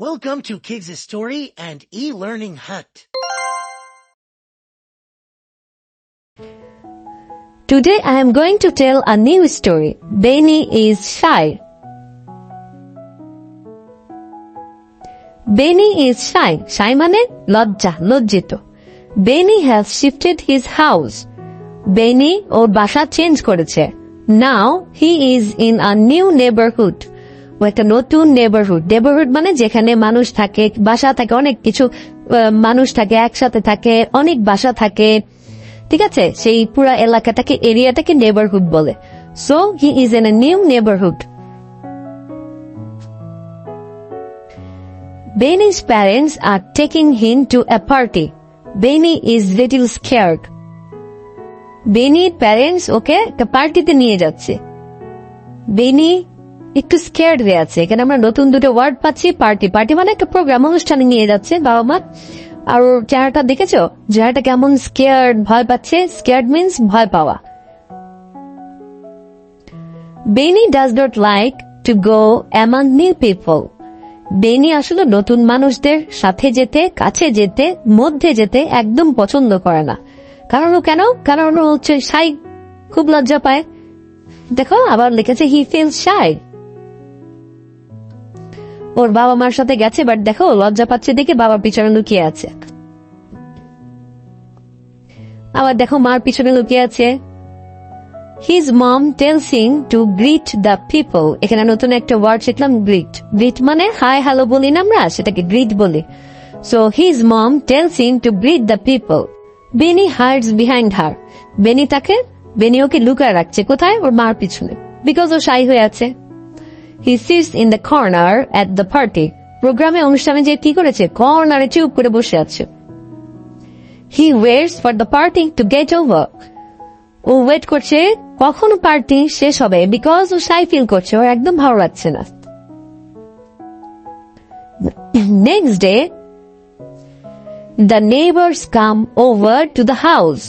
Welcome to Kids' Story and E-Learning Hut. Today I am going to tell a new story. Benny is shy. Benny is shy. Shy মানে লজ্জা, লজ্জিত. Benny has shifted his house. Benny ওর বাসা change করেছে. Now he is in a new neighborhood. ও একটা নতুন neighbourhood মানে যেখানে মানুষ থাকে, বাসা থাকে, অনেক কিছু মানুষ থাকে, একসাথে থাকে, অনেক বাসা থাকে, ঠিক আছে? সেই পুরা এলাকাটাকে, এরিয়াটাকে নেবারহুড বলে. So he is in a new neighbourhood. Benny's parents are taking him to a party. Benny is little scared. Benny's parents ওকে একটা পার্টিতে নিয়ে যাচ্ছে. Benny একটু স্কেয়ার্ড হয়ে আছে. এখানে আমরা নতুন দুটো ওয়ার্ড পাচ্ছি. পার্টি মানে একটা প্রোগ্রাম, অনুষ্ঠানে নিয়ে যাচ্ছে বাবা মা. আর ওর চেহারাটা দেখেছো? চেহারাটা কেমন স্কেয়ার্ড, ভয় পাচ্ছে. স্কেয়ার্ড মিন্স ভয় পাওয়া. Benny does not like to go among new people. Benny আসলে নতুন মানুষদের সাথে যেতে, কাছে যেতে, মধ্যে যেতে একদম পছন্দ করে না. কারণ ও হচ্ছে শাই, খুব লজ্জা পায়. দেখো আবার লিখেছে হি ফিলস শাই. ওর বাবা মার সাথে গেছে, বাট দেখো লজ্জা পাচ্ছে দেখে বাবার পিছনে লুকিয়ে আছে. আবার দেখো মার পিছনে লুকিয়ে আছে. His mom tells him to greet the people. এখানে নতুন একটা ওয়ার্ড শিখলাম, গ্রিট মানে হাই হ্যালো বলি না আমরা, সেটাকে গ্রিট বলি. So his mom tells him to greet the people. Benny hides behind her. Benny ওকে লুকায় রাখছে. কোথায়? ওর মার পিছনে. Because ও শাই হয়ে আছে. He sits in the corner at the party. প্রোগ্রামে, অনুষ্ঠানে যে কি করেছে? কর্নারে চুপ করে বসে আছে. He waits for the party to get over. ও ওয়েট করছে কখন পার্টি শেষ হবে, বিকজ ও শাই ফিল করছে, ওর একদম ভালো লাগছে না. Next day, the neighbors come over to the house.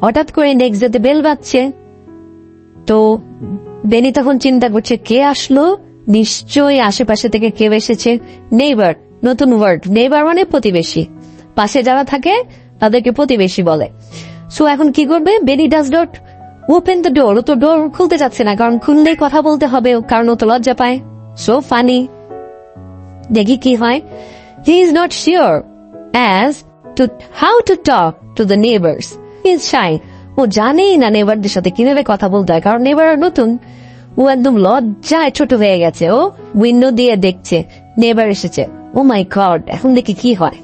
হঠাৎ করে নেক্সট ডেতে বেল বাজছে. তো বেনি তখন চিন্তা করছে কে আসলো, নিশ্চয়ই আশেপাশে থেকে কেউ এসেছে. নেইবার, নতুন ওয়ার্ড. নেইবার মানে প্রতিবেশী, পাশে যারা থাকে তাদেরকে প্রতিবেশী বলে. সো এখন কি করবে? Benny does not open the door. ও তো ডোর খুলতে যাচ্ছে না, কারণ খুললেই কথা বলতে হবে, কারণ ও তো লজ্জা পায়. So funny. দেখি কি হয়. He is not sure as to how to talk to the neighbors. He is shy. ও জানেই না নেবারদের সাথে কিভাবে কথা বলতে হয়, কারণ নেবার নতুন. ও একদম লজ্জায় ছোট হয়ে গেছে. ও উইন্ডো দিয়ে দেখছে নেবার এসেছে. ও মাই গড, এখন দেখি কি হয়.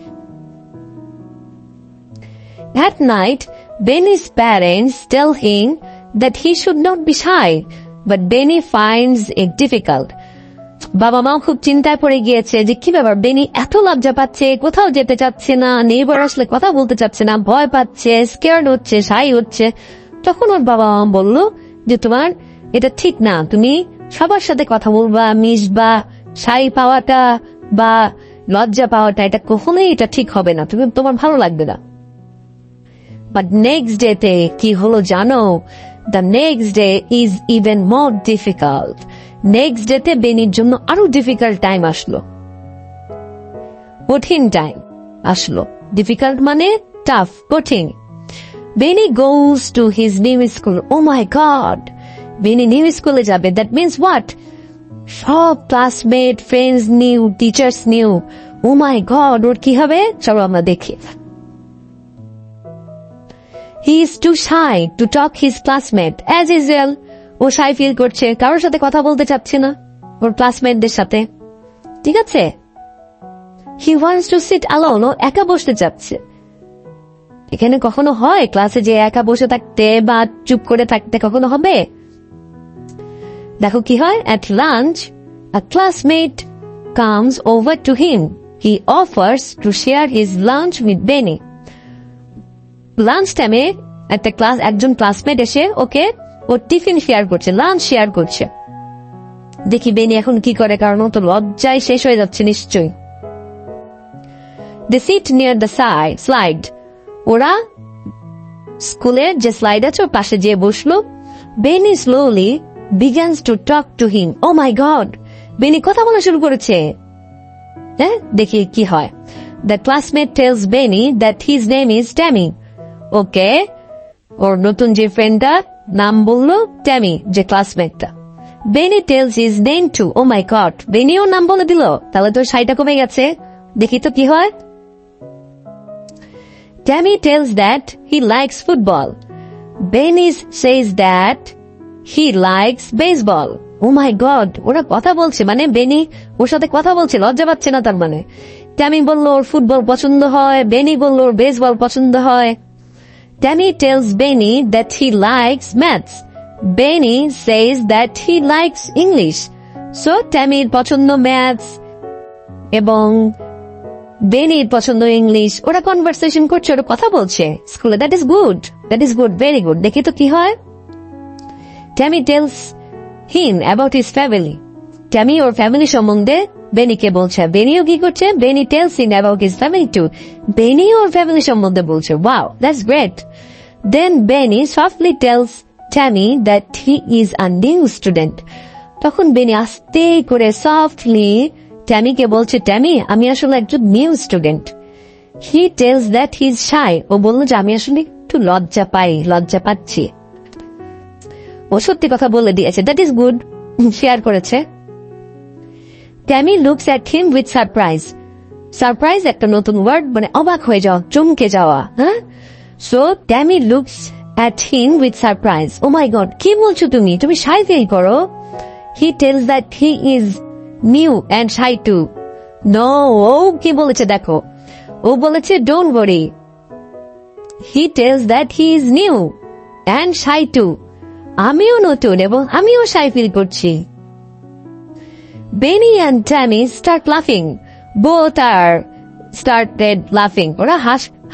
At night, Benny's parents tell him that he should not be shy, but Benny finds it difficult. বাবা মাও খুব চিন্তায় পড়ে গিয়েছে যে কি ব্যাপার, বেনি এত লজ্জা পাচ্ছে, কোথাও যেতে চাচ্ছে না, নেইবার আসলে কথা বলতে চাচ্ছে না, ভয় পাচ্ছে, স্কেয়ার্ড হচ্ছে, শাই হচ্ছে. তখন ওর বাবা মা বলল যে তোমার এটা ঠিক না, তুমি সবার সাথে কথা বলবা, মিশবা, শাই পাওয়াটা বা লজ্জা পাওয়াটা এটা কখনোই এটা ঠিক হবে না, তুমি তোমার ভালো লাগবে না. বাট নেক্সট ডেতে কি হলো জানো? The next day is even more difficult. Next ডেতে বেনির জন্য আরো ডিফিকাল্ট টাইম আসলো, কঠিন টাইম আসলো. ডিফিকাল্ট মানে টাফ, কঠিন. Benny goes to his new school. Oh my god, Benny new স্কুলে যাবে. That means what? সব classmate, friends new, teachers new. Oh my god, ওর কি হবে? চলো আমরা দেখি. He is too shy to talk his classmate as usual. O shy feel করছে, কারোর সাথে কথা বলতে চাচ্ছে না, ওর ক্লাসমেটদের সাথে. ঠিক আছে? He wants to sit alone. ও একা বসতে চাচ্ছে. এখানে কখনো হয় ক্লাসে যে একা বসে থাকতে বা চুপ করে থাকতে কখনো হবে? দেখো কি হয়. At lunch, a classmate comes over to him. He offers to share his lunch with Benny. Lunch টাইমে একজন ক্লাসমেট এসে ওকে ও টিফিন শেয়ার করছে, লাঞ্চ শেয়ার করছে. দেখি বেনি এখন কি করে, কারণ ও তো লজ্জায় শেষ হয়ে যাচ্ছে নিশ্চয়ই. They sit near the slide. ওরা স্কুলের যে স্লাইড আছে ওর পাশে যেয়ে বসলো. Benny slowly begins to talk to him. Oh my God, বেনি কথা বলা শুরু করেছে. হ্যাঁ, দেখি কি হয়। The classmate tells Benny that his name is Tammy. Okay, ওর নতুন যে ফ্রেন্ডটা নাম বললো ট্যামি, যে ক্লাসমেটটা। Benny tells his name too. Oh my god, Benny ওর নাম বলে দিল, তাহলে তোর সাইটা কমে গেছে। দেখি তো কি হয়। Tammy tells that he likes football. Benny says that he likes baseball. Oh my god, ওরা কথা বলছে, মানে বেনি ওর সাথে কথা বলছে, লজ্জা পাচ্ছে না তার মানে। ট্যামি বলল ওর ফুটবল পছন্দ হয়, বেনি বলল ওর বেসবল পছন্দ হয়। Tammy tells Benny that he likes maths. Benny says that he likes English. So Tammyর পছন্দ ম্যাথস এবং বেনির পছন্দ ইংলিশ। ওরা কনভারসেশন করছে, ওরা কথা বলছে স্কুলে। That is good, that is good, very good. দেখি তো কি হয়। Tammy tells him about his family. Tammy or family সম্বন্ধে বেনিকে বলছে। বেনিও কি করছে? Benny tells him about his family too. Benny ওর ফ্যামিলি সম্বন্ধে বলছে। Wow, that's great. Then Benny softly tells Tammy that he is a new student. তখন বেনি আস্তে করে সফটলি ট্যামিকে বলছে, ট্যামি আমি আসলে একজন new student. He tells that he is shy. ও বলল যে আমি আসলে একটু লজ্জা পাচ্ছি। ও সত্যি কথা বলে দিয়েছে, দ্যাট ইজ গুড, শেয়ার করেছে। Tammy looks at him with surprise. Surprise একটা নতুন ওয়ার্ড, মানে অবাক হয়ে যাওয়া, চমকে যাওয়া। হ্যাঁ, so Tammy looks at him with surprise. Oh my god, কি বলছো তুমি? তুমি shy feel করো? He tells that he is new and shy too. No, ও কি বলেছে দেখো, ও বলেছে don't worry. He tells that he is new and shy too. আমিও নতুন এবং আমিও shy feel করছি। Benny and Tammy start laughing. Both are started laughing. ওরা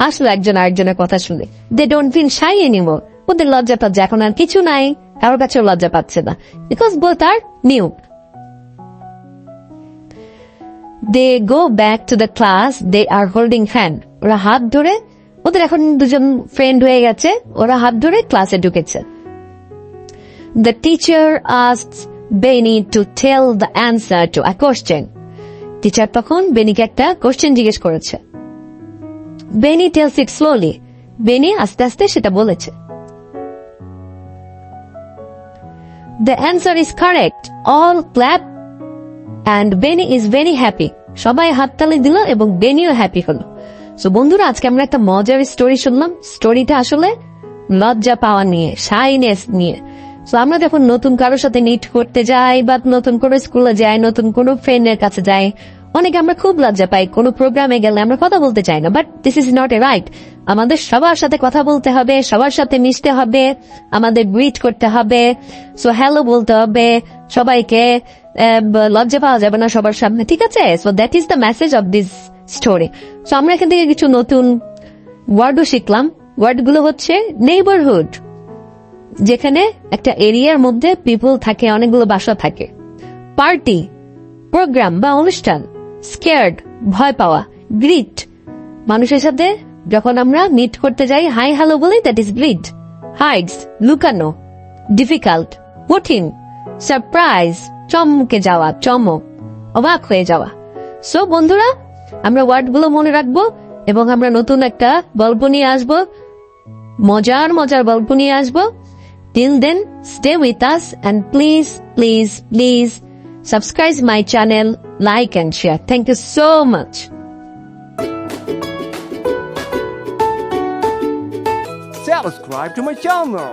হাসলো একজন আরেকজনের কথা শুনে। They don't feel shy anymore. ওদের লজ্জা টজ্জা এখন আর কিছু নাই, কারোর কাছেও লজ্জা পাচ্ছে না, because both are new. They go back to the class. They are holding hand. ওরা হাত ধরে, ওদের এখন দুজন ফ্রেন্ড হয়ে গেছে, ওরা হাত ধরে ক্লাসে ঢুকেছে। The teacher asks Benny to tell the answer to a question. Teacher তখন বেনিকে একটা কোশ্চেন জিজ্ঞেস করেছে। Benny tells it slowly. বেনি আস্তে আস্তে সেটা বলেছে। The answer is correct. All clap and Benny is very happy. সবাই হাততালি দিল এবং বেনিও হ্যাপি হলো। সো বন্ধুরা, আজকে আমরা একটা মজার স্টোরি শুনলাম। স্টোরিটা আসলে লজ্জা পাওয়া নিয়ে, শাইনেস নিয়ে। সো আমরা যখন নতুন কারোর সাথে মিট করতে যাই বা নতুন কোনো স্কুলে যাই, নতুন কোনো ফ্রেন্ডের কাছে যাই, অনেকে আমরা খুব লজ্জা পাই। কোনো প্রোগ্রামে গেলে আমরা কথা বলতে চাই না, but this is not a right. আমাদের সবার সাথে কথা বলতে হবে, সবার সাথে মিশতে হবে, আমাদের গ্রিট করতে হবে, সো হ্যালো বলতে হবে সবাইকে। লজ্জা পাওয়া যাবে না সবার সামনে, ঠিক আছে? So that is the message of this story. So আমরা এখান থেকে কিছু নতুন ওয়ার্ডও শিখলাম। ওয়ার্ডগুলো হচ্ছে নেইবারহুড, যেখানে একটা এরিয়ার মধ্যে পিপল থাকে, অনেকগুলো বাসা থাকে। পার্টি, প্রোগ্রাম বা অনুষ্ঠান। স্কেয়ার্ড, ভয় পাওয়া। গ্রিট, মানুষের সাথে যখন আমরা মিট করতে যাই হাই হ্যালো বলি, দ্যাট ইজ গ্রিট। হাইডস, লুকানো। ডিফিকাল্ট, কঠিন। সারপ্রাইজ, চমকে যাওয়া, চমক, অবাক হয়ে যাওয়া। সো বন্ধুরা, আমরা ওয়ার্ডগুলো মনে রাখবো এবং আমরা নতুন একটা গল্প নিয়ে আসবো, মজার মজার গল্প নিয়ে আসবো। Till then, stay with us and please subscribe my channel, like and share. Thank you so much. Subscribe to my channel.